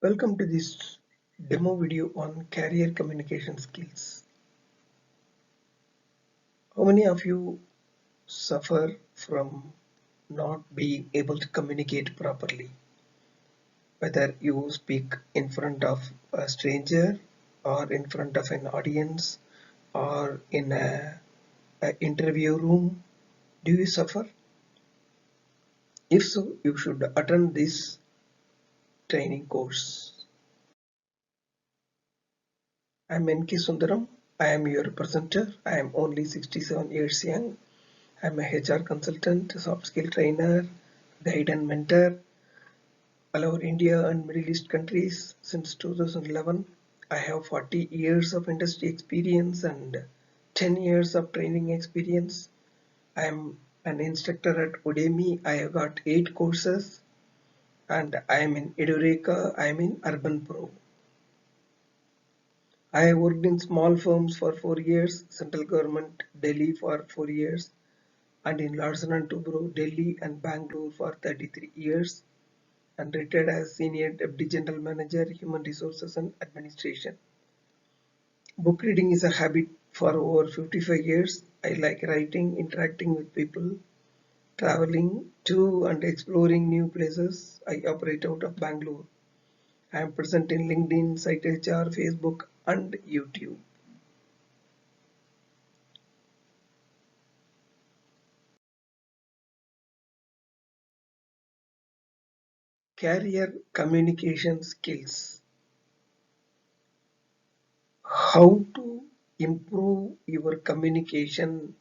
Welcome to this demo video on career communication skills. How many of you suffer from not being able to communicate properly? Whether you speak in front of a stranger or in front of an audience or in a interview room, do you suffer? If so, you should attend this training course. I am N.K. Sundaram. I am your presenter. I am only 67 years young. I am a HR consultant, soft skill trainer, guide and mentor all over India and Middle East countries since 2011. I have 40 years of industry experience and 10 years of training experience. I am an instructor at Udemy. I have got 8 courses and I am in Edureka. I am in Urban Pro. I have worked in small firms for 4 years, central government, Delhi for 4 years, and in Larsen and Toubro, Delhi and Bangalore for 33 years, and retired as Senior Deputy General Manager, Human Resources and Administration. Book reading is a habit for over 55 years. I like writing, interacting with people, traveling to and exploring new places. I operate out of Bangalore. I am present in LinkedIn, SiteHR, Facebook, and YouTube. Career communication skills. How to improve your communication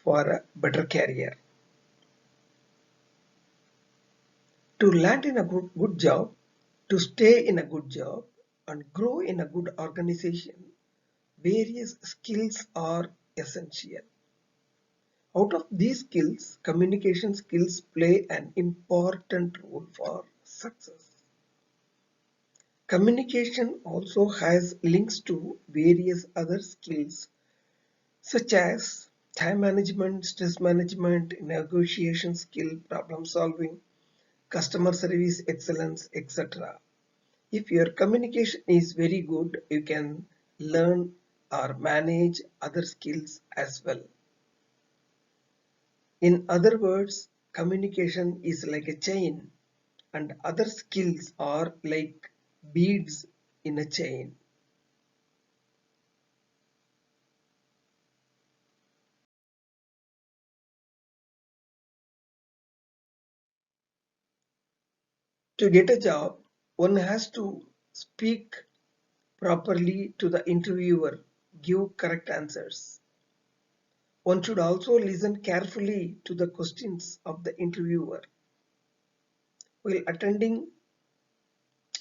for a better career. To land in a good job, to stay in a good job, and grow in a good organization, various skills are essential. Out of these skills, communication skills play an important role for success. Communication also has links to various other skills such as time management, stress management, negotiation skill, problem solving, customer service excellence, etc. If your communication is very good, you can learn or manage other skills as well. In other words, communication is like a chain and other skills are like beads in a chain. To get a job, one has to speak properly to the interviewer, give correct answers. One should also listen carefully to the questions of the interviewer. While attending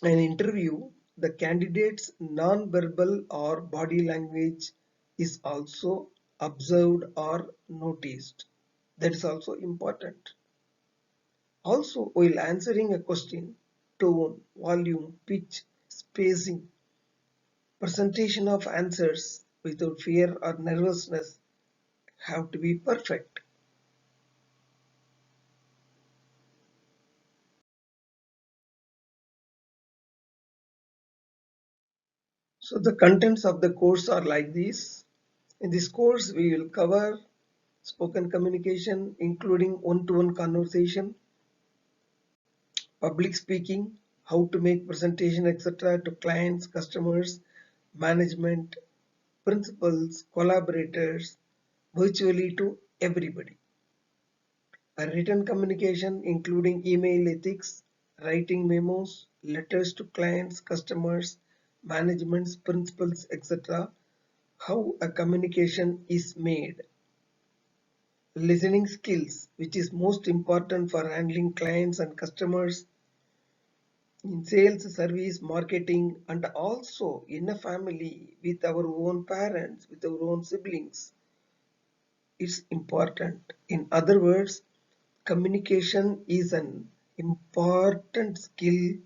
an interview, the candidate's non-verbal or body language is also observed or noticed. That is also important. Also, while answering a question, tone, volume, pitch, spacing, presentation of answers without fear or nervousness have to be perfect. So the contents of the course are like this. In this course, we will cover spoken communication, including one-to-one conversation, public speaking, how to make presentation, etc. to clients, customers, management, principals, collaborators, virtually to everybody. A written communication, including email ethics, writing memos, letters to clients, customers, managements, principals, etc. How a communication is made. Listening skills, which is most important for handling clients and customers in sales, service, marketing, and also in a family with our own parents, with our own siblings. It's important. In other words, communication is an important skill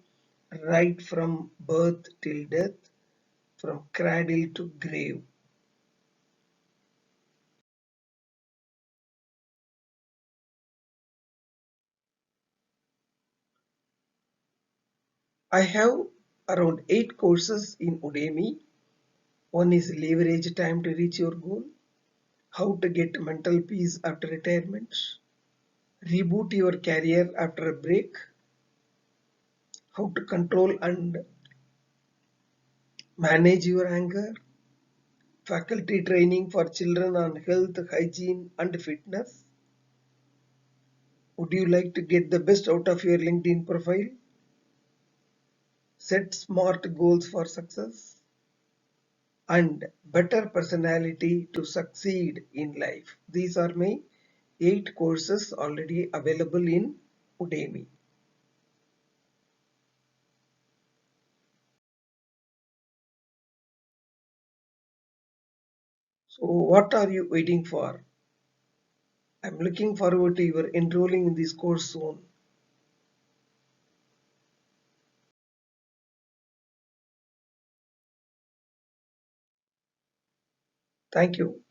right from birth till death, from cradle to grave. I have around 8 courses in Udemy. One is leverage time to reach your goal, how to get mental peace after retirement, reboot your career after a break, how to control and manage your anger, faculty training for children on health, hygiene, and fitness. Would you like to get the best out of your LinkedIn profile? Set smart goals for success and better personality to succeed in life. These are my 8 courses already available in Udemy. So what are you waiting for? I'm looking forward to your enrolling in this course soon. Thank you.